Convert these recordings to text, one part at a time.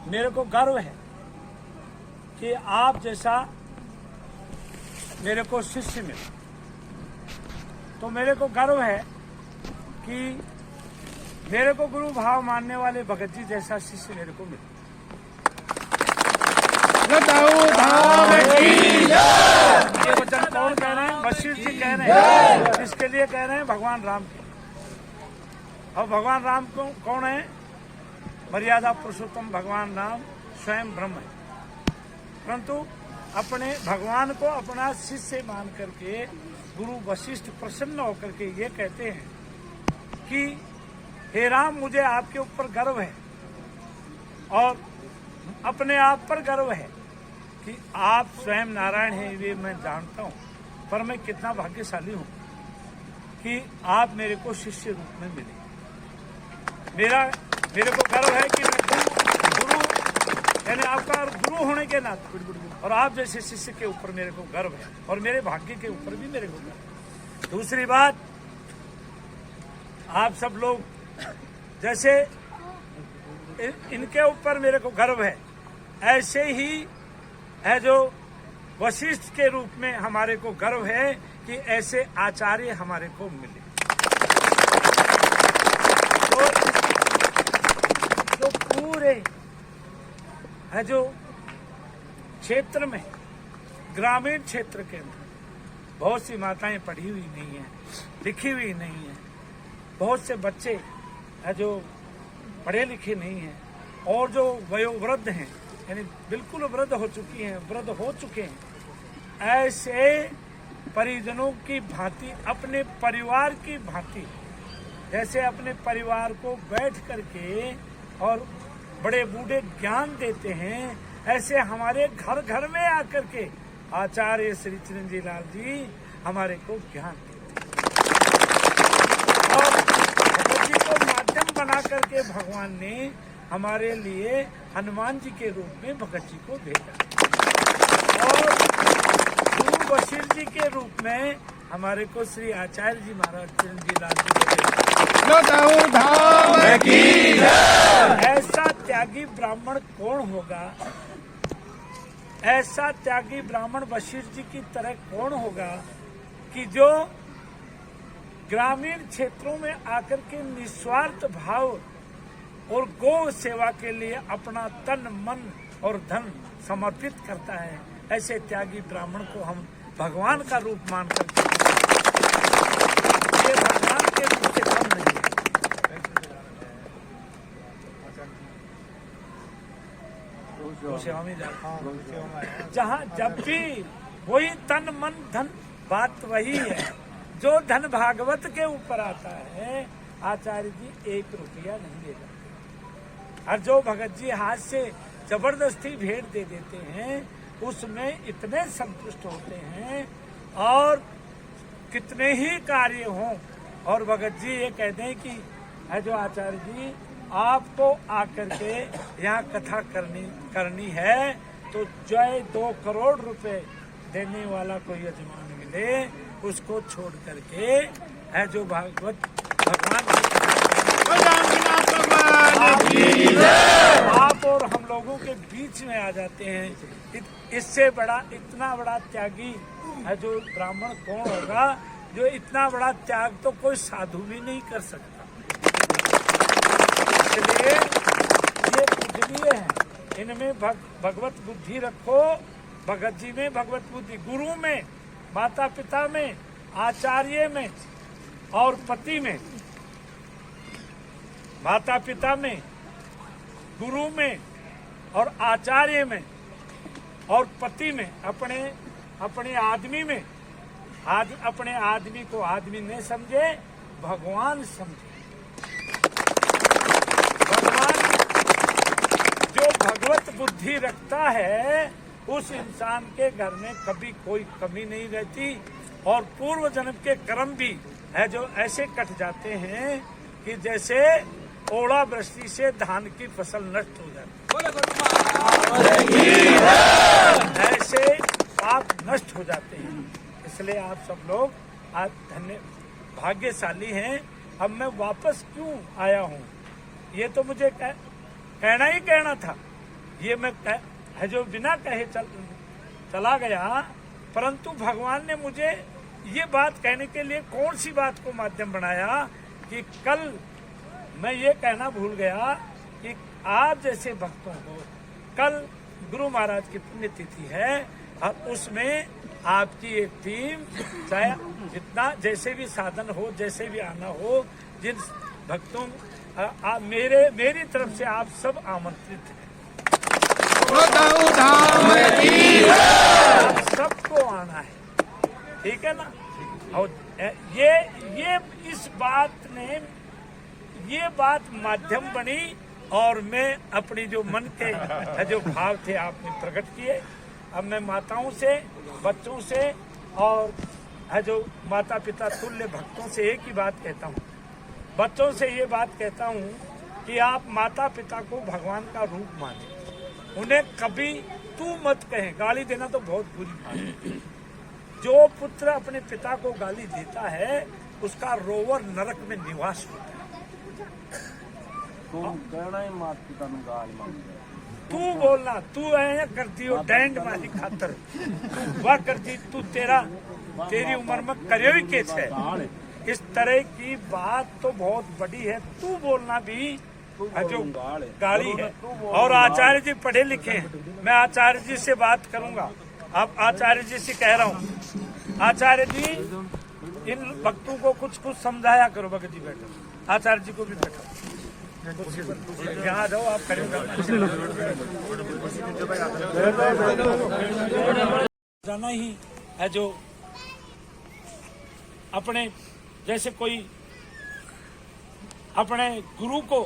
मेरे को गर्व है कि आप जैसा मेरे को शिष्य मिला। तो मेरे को गर्व है कि मेरे को गुरु भाव मानने वाले भगत जी जैसा शिष्य मेरे को मिला। ये वचन कौन कह रहे हैं? वशिष्ठ जी कह रहे हैं। इसके लिए कह रहे हैं भगवान राम के। और भगवान राम को कौन है? मर्यादा पुरुषोत्तम भगवान राम स्वयं ब्रह्म है। परंतु अपने भगवान को अपना शिष्य मान करके गुरु वशिष्ठ प्रसन्न होकर के ये कहते हैं कि हे राम, मुझे आपके ऊपर गर्व है और अपने आप पर गर्व है कि आप स्वयं नारायण हैं, ये मैं जानता हूं। पर मैं कितना भाग्यशाली हूं कि आप मेरे को शिष्य रूप में मिले। मेरे को गर्व है कि मैं गुरु यानी आपका गुरु होने के नाते और आप जैसे शिष्य के ऊपर मेरे को गर्व है और मेरे भाग्य के ऊपर भी मेरे को गर्व है। दूसरी बात, आप सब लोग जैसे इनके ऊपर मेरे को गर्व है, ऐसे ही है जो वशिष्ठ के रूप में हमारे को गर्व है कि ऐसे आचार्य हमारे को मिले। तो पूरे है जो क्षेत्र में, ग्रामीण क्षेत्र के अंदर बहुत सी माताएं पढ़ी हुई नहीं है, लिखी हुई नहीं है, बहुत से बच्चे है जो पढ़े लिखे नहीं हैं और जो वयोवृद्ध हैं यानी बिल्कुल वृद्ध हो चुकी हैं, वृद्ध हो चुके हैं, ऐसे परिजनों की भांति, अपने परिवार की भांति, जैसे अपने परिवार को बैठ करके और बड़े बूढ़े ज्ञान देते हैं, ऐसे हमारे घर घर में आकर के आचार्य श्री चिरंजीव लाल जी हमारे को ज्ञान देते हैं। और भगवत जी को माध्यम बना करके भगवान ने हमारे लिए हनुमान जी के रूप में भगत जी को भेजा और गुरु वशिष्ठ जी के रूप में हमारे को श्री आचार्य जी महाराज चिरंजीव लाल जी को भेजा। ऐसा त्यागी ब्राह्मण कौन होगा? ऐसा त्यागी ब्राह्मण वशिष्ठ जी की तरह कौन होगा कि जो ग्रामीण क्षेत्रों में आकर के निस्वार्थ भाव और गौ सेवा के लिए अपना तन, मन और धन समर्पित करता है। ऐसे त्यागी ब्राह्मण को हम भगवान का रूप मान करके, ये भगवान के रूप से कम नहीं है। सेवा में जहाँ जब भी वही तन, मन, धन, बात वही है। जो धन भागवत के ऊपर आता है, आचार्य जी 1 रुपया नहीं दे जाते। और जो भगत जी हाथ से जबरदस्ती भेंट दे देते हैं, उसमें इतने संतुष्ट होते हैं और कितने ही कार्य हों। और भगत जी ये कहते हैं कि है जो आचार्य जी आपको आकर के यहाँ कथा करनी है तो जय 2 करोड़ रुपए देने वाला कोई यजमान मिले, उसको छोड़ करके है जो भागवत भगवान आप और हम लोगों के बीच में आ जाते हैं। इससे बड़ा, इतना बड़ा त्यागी है जो ब्राह्मण कौन होगा? जो इतना बड़ा त्याग तो कोई साधु भी नहीं कर सकता। इसलिए ये पूजनीय है, इनमें भगवत बुद्धि रखो। भगत जी में भगवत बुद्धि, गुरु में, माता पिता में, आचार्य में और पति में, माता पिता में, गुरु में और आचार्य में और पति में, अपने आदमी में। अपने आदमी को आदमी नहीं समझे, भगवान समझे। भगवान जो भगवत बुद्धि रखता है, उस इंसान के घर में कभी कोई कमी नहीं रहती और पूर्व जन्म के कर्म भी है जो ऐसे कट जाते हैं कि जैसे ओला वृष्टि से धान की फसल नष्ट हो जाती है, ऐसे पाप नष्ट हो जाते हैं। इसलिए आप सब लोग आज भाग्यशाली हैं। अब मैं वापस क्यों आया हूँ, ये तो मुझे कहना ही कहना था ये मैं है जो बिना कहे चला गया, परंतु भगवान ने मुझे ये बात कहने के लिए कौन सी बात को माध्यम बनाया कि कल मैं ये कहना भूल गया कि आप जैसे भक्तों को कल गुरु महाराज की पुण्यतिथि है और उसमें आपकी एक टीम, चाहे जितना जैसे भी साधन हो, जैसे भी आना हो, जिन भक्तों मेरी तरफ से आप सब आमंत्रित हैं। आप सबको आना है, ठीक है ना। और ये इस बात ने ये बात माध्यम बनी और मैं अपनी जो मन के जो भाव थे आपने प्रकट किए। अब मैं माताओं से, बच्चों से और है जो माता पिता तुल्य भक्तों से एक ही बात कहता हूँ। बच्चों से ये बात कहता हूँ कि आप माता पिता को भगवान का रूप माने, उन्हें कभी तू मत कहें। गाली देना तो बहुत बुरी बात है। जो पुत्र अपने पिता को गाली देता है उसका रोवर नरक में निवास होता है। तू बोलना, तू है करती हो डैंड मारी खातर, तू वह करती, तू तेरी उम्र में करियो ही केस है। इस तरह की बात तो बहुत बड़ी है। तू बोलना भी जो गाली है। और आचार्य जी पढ़े लिखे हैं, मैं आचार्य जी से बात करूंगा। अब आचार्य जी से कह रहा हूँ, आचार्य जी इन भक्तों को कुछ समझाया करो। भगत जी बैठो, आचार्य जी को भी बैठो, यहाँ जाओ, आप करेंगे जाना ही है। जो अपने जैसे कोई अपने गुरु को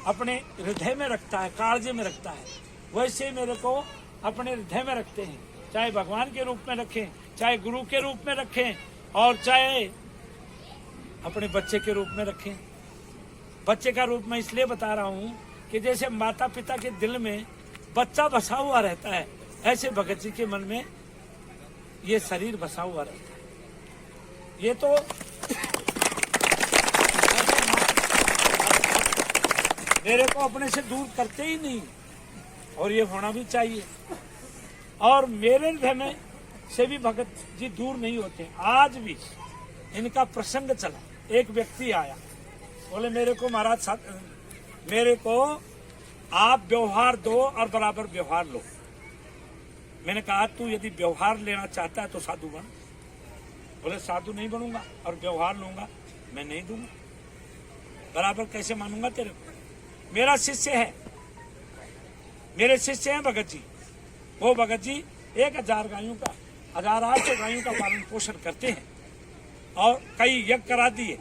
अपने हृदय में रखता है, काळजे में रखता है, वैसे मेरे को अपने हृदय में रखते हैं। चाहे भगवान के रूप में रखें, चाहे गुरु के रूप में रखें, और चाहे अपने बच्चे के रूप में रखें। बच्चे का रूप में इसलिए बता रहा हूँ कि जैसे माता पिता के दिल में बच्चा बसा हुआ रहता है, ऐसे भगत जी के मन में ये शरीर बसा हुआ रहता है। ये तो मेरे को अपने से दूर करते ही नहीं, और ये होना भी चाहिए। और मेरे हृदय में से भी भगत जी दूर नहीं होते। आज भी इनका प्रसंग चला, एक व्यक्ति आया, बोले मेरे को महाराज मेरे को आप व्यवहार दो और बराबर व्यवहार लो। मैंने कहा तू यदि व्यवहार लेना चाहता है तो साधु बन। बोले साधु नहीं बनूंगा और व्यवहार लूंगा, मैं नहीं दूंगा। बराबर कैसे मानूंगा तेरे को? मेरा शिष्य है, मेरे शिष्य हैं भगत जी। वो भगत जी 1000 गायों का 1800 गायों का पालन पोषण करते हैं और कई यज्ञ करा दिए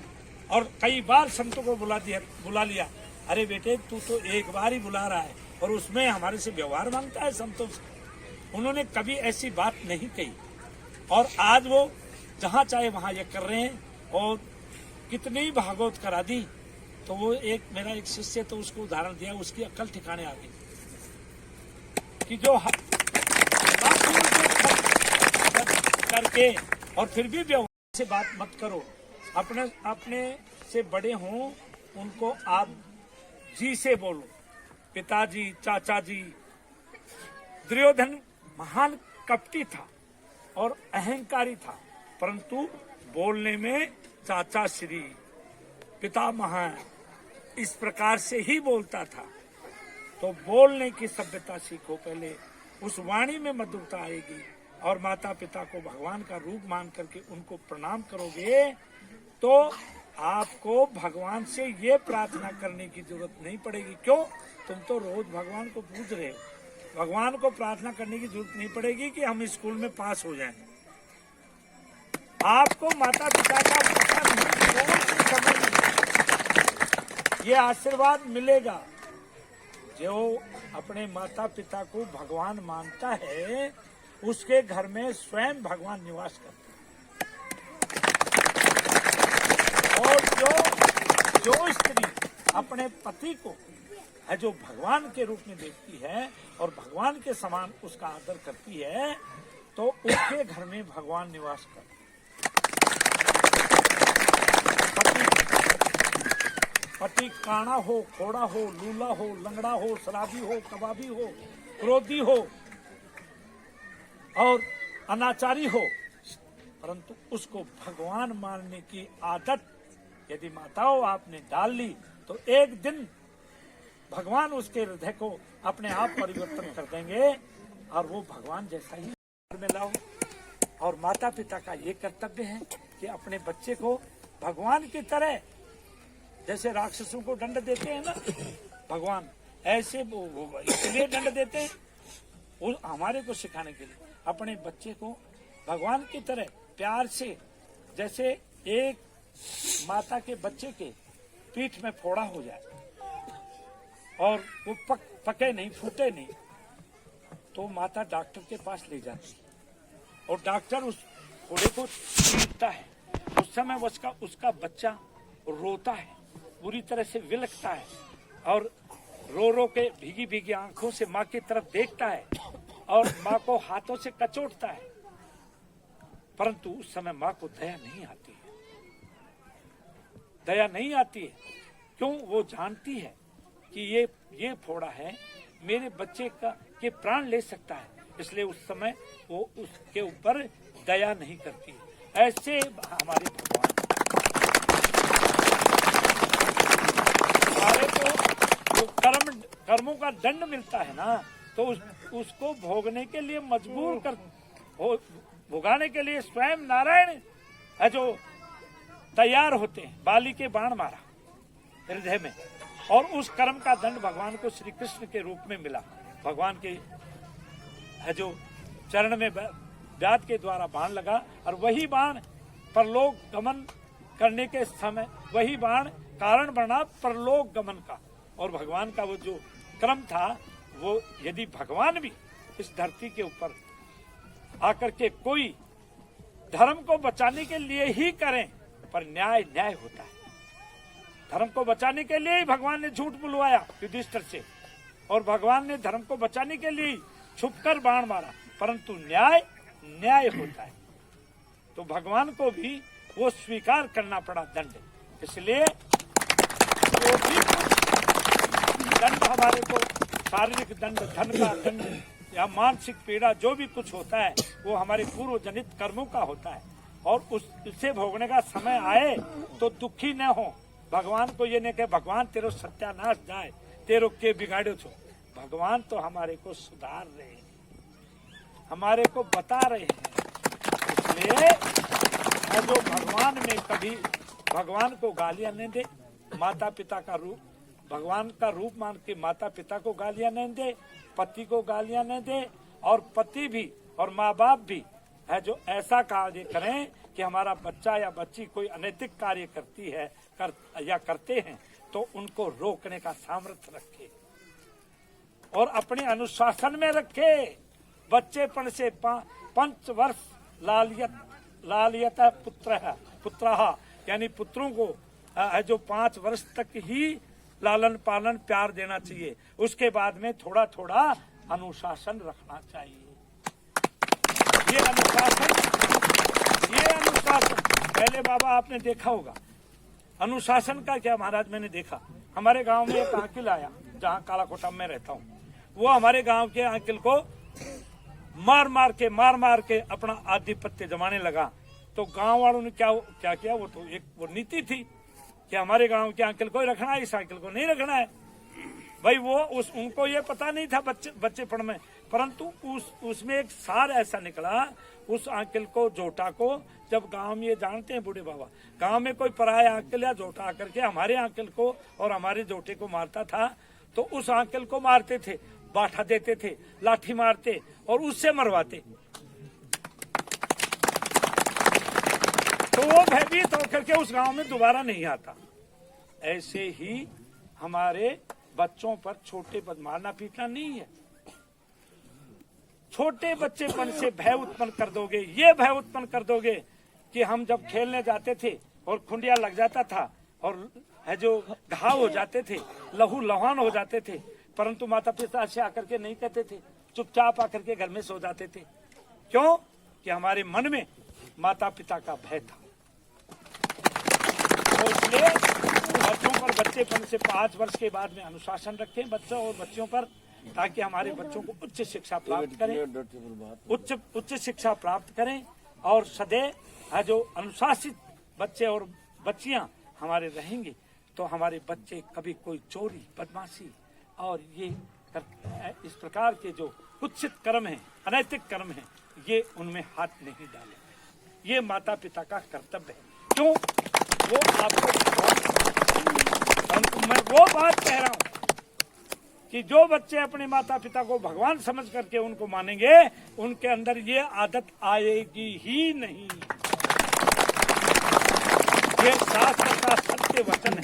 और कई बार संतों को बुला लिया। अरे बेटे तू तो एक बार ही बुला रहा है और उसमें हमारे से व्यवहार मांगता है संतों से। उन्होंने कभी ऐसी बात नहीं कही और आज वो जहाँ चाहे वहाँ ये कर रहे हैं और कितनी ही भागवत करा दी। तो वो मेरा एक शिष्य तो उसको उदाहरण दिया, उसकी अक्ल ठिकाने आ गई कि जो करके और फिर भी व्यवहार से बात मत करो। अपने से बड़े हों उनको आप जी से बोलो, पिताजी, चाचा जी। दुर्योधन महान कपटी था और अहंकारी था, परंतु बोलने में चाचा श्री, पितामह इस प्रकार से ही बोलता था। तो बोलने की सभ्यता सीखो पहले, उस वाणी में मधुरता आएगी। और माता पिता को भगवान का रूप मान करके उनको प्रणाम करोगे तो आपको भगवान से ये प्रार्थना करने की जरूरत नहीं पड़ेगी। क्यों? तुम तो रोज भगवान को पूज रहे हो। भगवान को प्रार्थना करने की जरूरत नहीं पड़ेगी कि हम स्कूल में पास हो जाएं। आपको माता पिता का ये आशीर्वाद मिलेगा। जो अपने माता पिता को भगवान मानता है उसके घर में स्वयं भगवान निवास करते हैं। और जो स्त्री अपने पति को है जो भगवान के रूप में देखती है और भगवान के समान उसका आदर करती है तो उसके घर में भगवान निवास करते हैं। पति काना हो, खोड़ा हो, लूला हो, लंगड़ा हो, शराबी हो, कबाबी हो, क्रोधी हो और अनाचारी हो, परंतु उसको भगवान मानने की आदत यदि माताओं आपने डाल ली तो एक दिन भगवान उसके हृदय को अपने आप परिवर्तन कर देंगे और वो भगवान जैसा ही में लाओ। और माता पिता का ये कर्तव्य है कि अपने बच्चे को भगवान की तरह, जैसे राक्षसों को दंड देते हैं ना भगवान, ऐसे वो इसलिए दंड देते हैं वो हमारे को सिखाने के लिए, अपने बच्चे को भगवान की तरह प्यार से, जैसे एक माता के बच्चे के पीठ में फोड़ा हो जाए और वो पके नहीं, फूटे नहीं, तो माता डॉक्टर के पास ले जाती है और डॉक्टर उस फोड़े को चीरता है। उस समय उसका बच्चा रोता है, पूरी तरह से विलखता है और रो रो के भीगी भीगी आंखों से माँ की तरफ देखता है और माँ को हाथों से कचोटता है, परंतु उस समय माँ को दया नहीं आती है। दया नहीं आती है क्यों? वो जानती है कि ये फोड़ा है, मेरे बच्चे के प्राण ले सकता है, इसलिए उस समय वो उसके ऊपर दया नहीं करती है। ऐसे हमारे भगवान हमारे को जो कर्मों का दंड मिलता है ना, तो उसको भोगने के लिए मजबूर भुगाने के लिए स्वयं नारायण है जो तैयार होते हैं। बाली के बाण मारा हृदय में और उस कर्म का दंड भगवान को श्री कृष्ण के रूप में मिला। भगवान के है जो चरण में व्याध के द्वारा बाण लगा और वही बाण परलोक गमन करने के समय, वही बाण कारण बना परलोक गमन का। और भगवान का वो जो क्रम था, वो यदि भगवान भी इस धरती के ऊपर आकर के कोई धर्म को बचाने के लिए ही करें, पर न्याय न्याय होता है। धर्म को बचाने के लिए ही भगवान ने झूठ बुलवाया युधिष्ठिर से और भगवान ने धर्म को बचाने के लिए छुपकर बाण मारा, परंतु न्याय न्याय होता है। तो भगवान को भी वो स्वीकार करना पड़ा दंड, इसलिए जो भी दंड हमारे को शारीरिक दंड, धन का दंड या मानसिक पीड़ा, जो भी कुछ होता है वो हमारे पूर्व जनित कर्मों का होता है और उससे भोगने का समय आए तो दुखी न हो। भगवान को ये नहीं कहे भगवान तेरो सत्यानाश जाए, तेरो के बिगाड़ो छो। भगवान तो हमारे को सुधार रहे हैं, हमारे को बता रहे हैं। इसलिए जो भगवान में कभी भगवान को गालियां नहीं दे, माता पिता का रूप, भगवान का रूप मान के माता पिता को गालियां नहीं दे, पति को गालियां नहीं दे, और पति भी और माँ बाप भी है जो ऐसा कार्य करें कि हमारा बच्चा या बच्ची कोई अनैतिक कार्य करती है या करते हैं तो उनको रोकने का सामर्थ्य रखे और अपने अनुशासन में रखे। बच्चेपन से 5 वर्ष लालियत पुत्र यानी पुत्रों को जो 5 वर्ष तक ही लालन पालन प्यार देना चाहिए, उसके बाद में थोड़ा थोड़ा अनुशासन रखना चाहिए। ये अनुशासन पहले बाबा आपने देखा होगा। अनुशासन का क्या महाराज, मैंने देखा हमारे गांव में एक अंकिल आया, जहाँ कालाकोटा में रहता हूँ, वो हमारे गांव के अंकिल को मार मार के अपना आधिपत्य जमाने लगा। तो गांव वालों ने क्या किया, वो तो एक वो नीति थी कि हमारे गांव के अंकिल को ही रखना है, इस अंकिल को नहीं रखना है। भाई वो उनको ये पता नहीं था बच्चेपन में, परंतु उसमें एक सार ऐसा निकला। उस अंकिल को, जोटा को, जब गांव में ये जानते हैं बूढ़े बाबा, गांव में कोई पराया अंकिल या जोटा आकर के हमारे अंकिल को और हमारे जोटे को मारता था तो उस अंकिल को मारते थे, बाठा देते थे, लाठी मारते और उससे मरवाते। तो वो भयभीत होकर के उस गांव में दोबारा नहीं आता। ऐसे ही हमारे बच्चों पर छोटे पर मारना पीटना नहीं है। छोटे बच्चेपन से भय उत्पन्न कर दोगे, ये भय उत्पन्न कर दोगे कि हम जब खेलने जाते थे और खुंडिया लग जाता था और है जो घाव हो जाते थे, लहू लहान हो जाते थे, परंतु माता पिता से आकर के नहीं कहते थे, चुपचाप आकर के घर में सो जाते थे। क्यों? कि हमारे मन में माता पिता का भय था। तो इसलिए बच्चों पर बच्चेपन से 5 वर्ष के बाद में अनुशासन रखें बच्चों और बच्चियों पर, ताकि हमारे बच्चों को उच्च शिक्षा प्राप्त करें, उच्च शिक्षा प्राप्त करें और सदैव जो अनुशासित बच्चे और बच्चियां हमारे रहेंगे तो हमारे बच्चे कभी कोई चोरी, बदमाशी और ये इस प्रकार के जो कुत्सित कर्म हैं, अनैतिक कर्म हैं, ये उनमें हाथ नहीं डालेंगे। ये माता पिता का कर्तव्य है। क्यों? वो आपको, परंतु मैं वो बात कह रहा हूं कि जो बच्चे अपने माता पिता को भगवान समझ करके उनको मानेंगे, उनके अंदर ये आदत आएगी ही नहीं। ये शास्त्र का सत्य वचन है।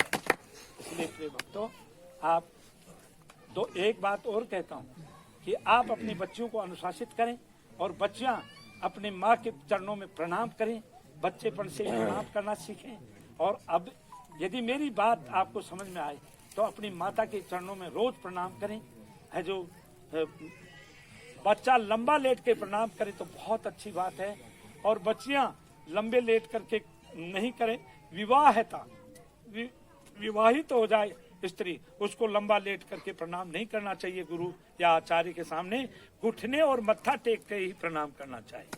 इसलिए प्रिय भक्तों, आप एक बात और कहता हूं कि आप अपनी बच्चियों को अनुशासित करें और बच्चियां अपने माँ के चरणों में प्रणाम करें, बच्चेपन से प्रणाम करना सीखें। और अब यदि मेरी बात आपको समझ में आए तो अपनी माता के चरणों में रोज प्रणाम करें। है जो बच्चा लंबा लेट के प्रणाम करे तो बहुत अच्छी बात है, और बच्चियां लंबे लेट करके नहीं करें। विवाहित हो जाए स्त्री, उसको लंबा लेट करके प्रणाम नहीं करना चाहिए। गुरु या आचार्य के सामने घुटने और मत्था टेक के ही प्रणाम करना चाहिए।